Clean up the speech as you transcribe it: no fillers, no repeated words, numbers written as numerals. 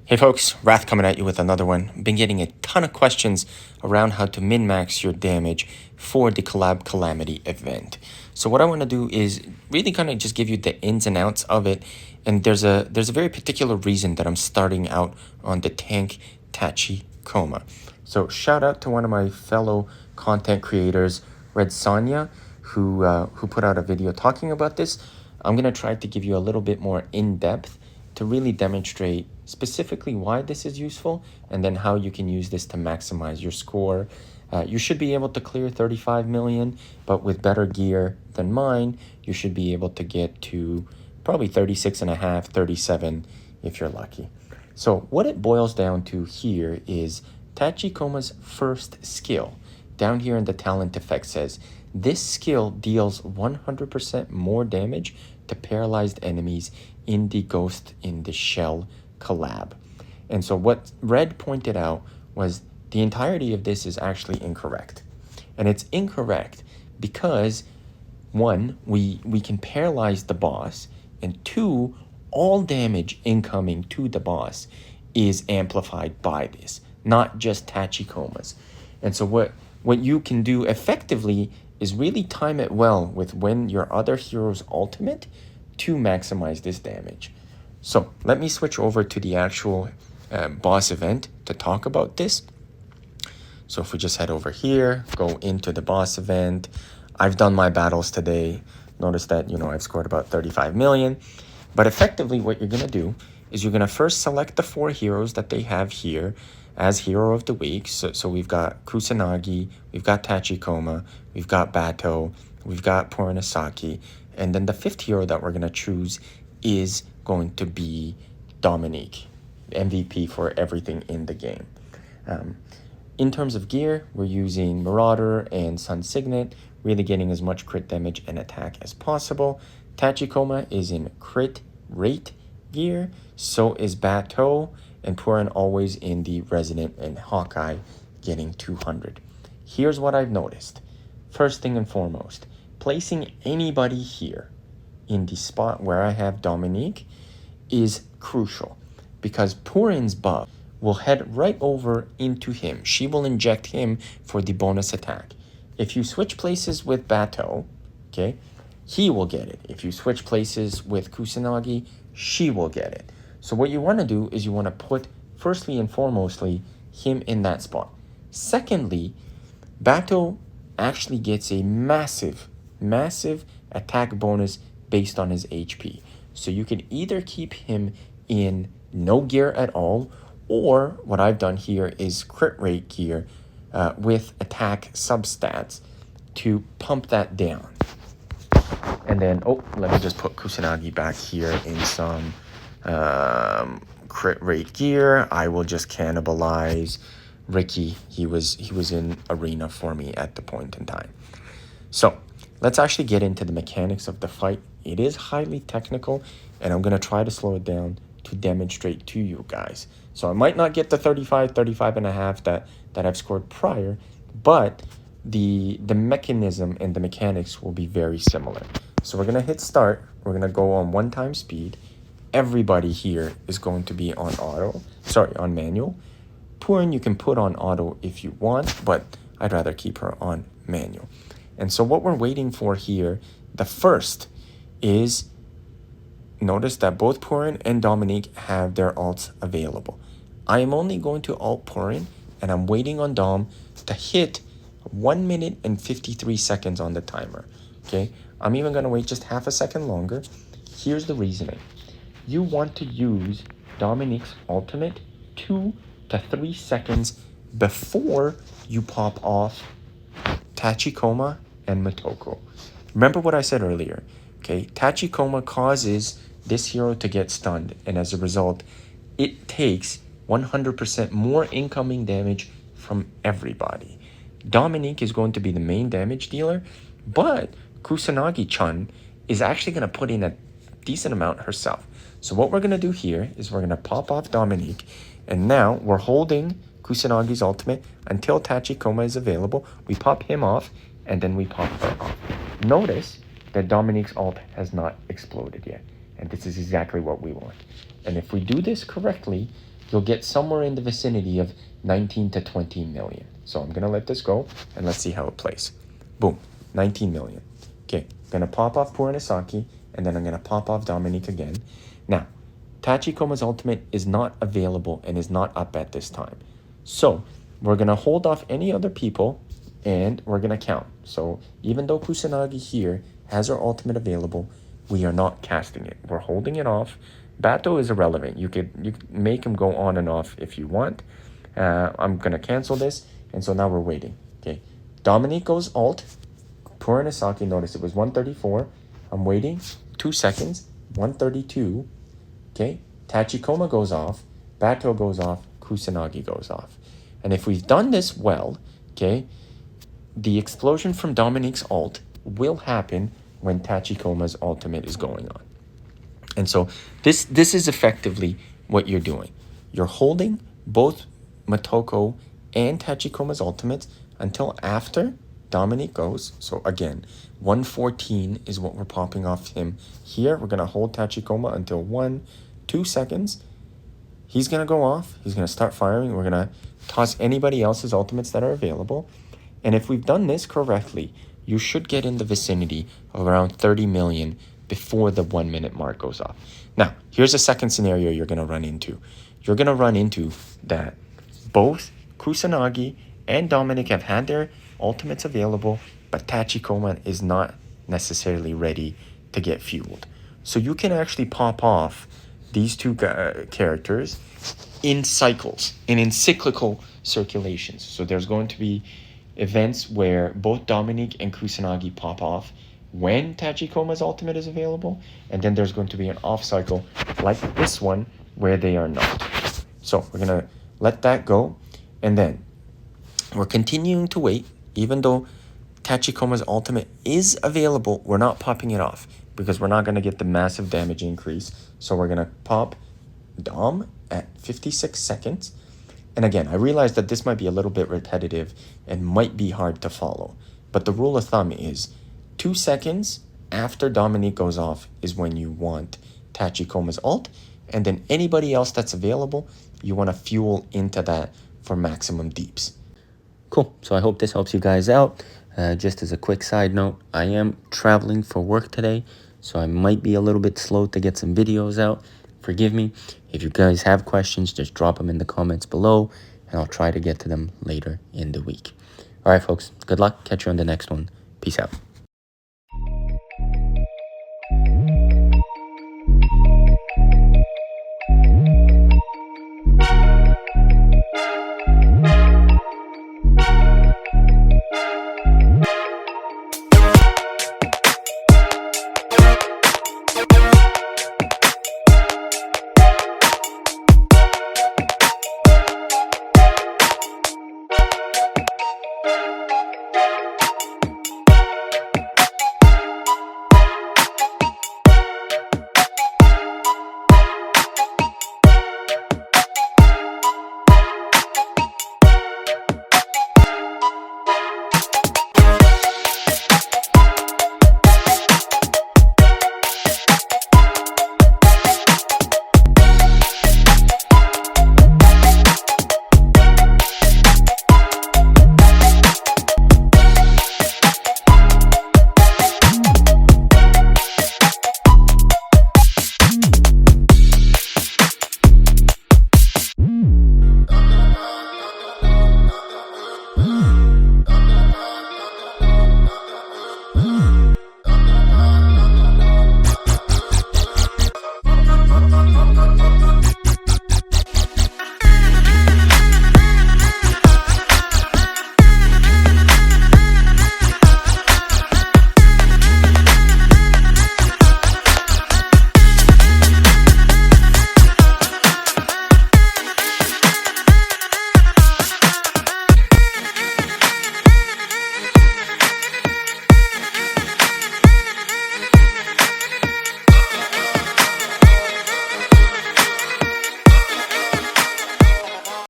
Hey folks, Wrath coming at you with another one. Been getting a ton of questions around how to min-max your damage for the Collab Calamity event. So what I want to do is really kind of just give you the ins and outs of it. And there's a very particular reason that I'm starting out on the tank Tachikoma. So shout out to one of my fellow content creators, Red Sonya, who put out a video talking about this. I'm going to try to give you a little bit more in-depth to really demonstrate specifically why this is useful and then how you can use this to maximize your score. You should be able to clear 35 million, but with better gear than mine, you should be able to get to probably 36 and a half, 37 if you're lucky. So what it boils down to here is Tachikoma's first skill. Down here in the talent effect says, this skill deals 100% more damage to paralyzed enemies in the Ghost in the Shell collab. And so what Red pointed out was the entirety of this is actually incorrect. And it's incorrect because one, we can paralyze the boss, and two, all damage incoming to the boss is amplified by this, not just Tachikoma's. And so what you can do effectively is really time it well with when your other hero's ultimate to maximize this damage. So let me switch over to the actual boss event to talk about this. So if we just head over here, go into the boss event. I've done my battles today. Notice that, I've scored about 35 million. But effectively what you're going to do is you're going to first select the 4 heroes that they have here as hero of the week. So we've got Kusanagi, we've got Tachikoma, we've got Batou, we've got Purunasaki, and then the 5th hero that we're going to choose is going to be Dominique, MVP for everything in the game. In terms of gear, we're using Marauder and Sun Signet, really getting as much crit damage and attack as possible. Tachikoma is in crit rate gear, so is Batou, and Purin always in the Resident and Hawkeye getting 200. Here's what I've noticed. First thing and foremost, placing anybody here in the spot where I have Dominique is crucial because Purin's buff will head right over into him. She will inject him for the bonus attack. If you switch places with Batou, okay, he will get it. If you switch places with Kusanagi, she will get it. So what you want to do is you want to put, firstly and foremostly, him in that spot. Secondly, Batou actually gets a massive attack bonus based on his HP. So you can either keep him in no gear at all, or what I've done here is crit rate gear with attack substats to pump that down. And then, let me just put Kusanagi back here in some crit rate gear. I will just cannibalize Ricky. He was in arena for me at the point in time. So let's actually get into the mechanics of the fight. It is highly technical, and I'm going to try to slow it down to demonstrate to you guys. So I might not get the 35 and a half that I've scored prior, but the mechanism and the mechanics will be very similar. So we're going to hit start. We're going to go on 1x speed. Everybody here is going to be on on manual. Purin you can put on auto if you want, but I'd rather keep her on manual. And so what we're waiting for here, the first is, notice that both Purin and Dominique have their ults available. I am only going to ult Purin, and I'm waiting on Dom to hit 1 minute and 53 seconds on the timer. Okay, I'm even going to wait just half a second longer. Here's the reasoning. You want to use Dominique's ultimate 2 to 3 seconds before you pop off Tachikoma and Motoko. Remember what I said earlier, okay? Tachikoma causes this hero to get stunned, and as a result, it takes 100% more incoming damage from everybody. Dominique is going to be the main damage dealer, but Kusanagi-chan is actually going to put in a decent amount herself. So what we're going to do here is we're going to pop off Dominique, and now we're holding Kusanagi's ultimate until Tachikoma is available. We pop him off, and then we pop her off. Notice that Dominique's ult has not exploded yet. And this is exactly what we want. And if we do this correctly, you'll get somewhere in the vicinity of 19 to 20 million. So I'm gonna let this go and let's see how it plays. Boom, 19 million. Okay, I'm gonna pop off Puranisaki and then I'm gonna pop off Dominique again. Now, Tachikoma's ultimate is not available and is not up at this time. So we're gonna hold off any other people and we're gonna count. So even though Kusanagi here has her ultimate available, we are not casting it. We're holding it off. Bato is irrelevant. You could make him go on and off if you want. I'm gonna cancel this, and so now we're waiting. Okay, Dominique goes alt. Puranisaki, notice it was 134. I'm waiting 2 seconds. 132. Okay, Tachikoma goes off. Bato goes off. Kusanagi goes off. And if we've done this well, okay, the explosion from Dominique's ult will happen when Tachikoma's ultimate is going on. And so this is effectively what you're doing. You're holding both Motoko and Tachikoma's ultimates until after Dominique goes. So again, 114 is what we're popping off him here. We're going to hold Tachikoma until 1-2 seconds. He's going to go off. He's going to start firing. We're going to toss anybody else's ultimates that are available. And if we've done this correctly, you should get in the vicinity of around 30 million before the 1 minute mark goes off. Now, here's a second scenario you're going to run into. You're going to run into that both Kusanagi and Dominic have had their ultimates available, but Tachikoma is not necessarily ready to get fueled. So you can actually pop off these two characters in cycles and in cyclical circulations. So there's going to be events where both Dominique and Kusanagi pop off when Tachikoma's ultimate is available, and then there's going to be an off cycle like this one where they are not. So we're going to let that go, and then we're continuing to wait. Even though Tachikoma's ultimate is available, we're not popping it off because we're not going to get the massive damage increase. So we're going to pop Dom at 56 seconds. And again, I realize that this might be a little bit repetitive and might be hard to follow. But the rule of thumb is 2 seconds after Dominique goes off is when you want Tachikoma's ult. And then anybody else that's available, you want to fuel into that for maximum deeps. Cool. So I hope this helps you guys out. Just as a quick side note, I am traveling for work today, so I might be a little bit slow to get some videos out. Forgive me. If you guys have questions, just drop them in the comments below, and I'll try to get to them later in the week. All right, folks. Good luck. Catch you on the next one. Peace out.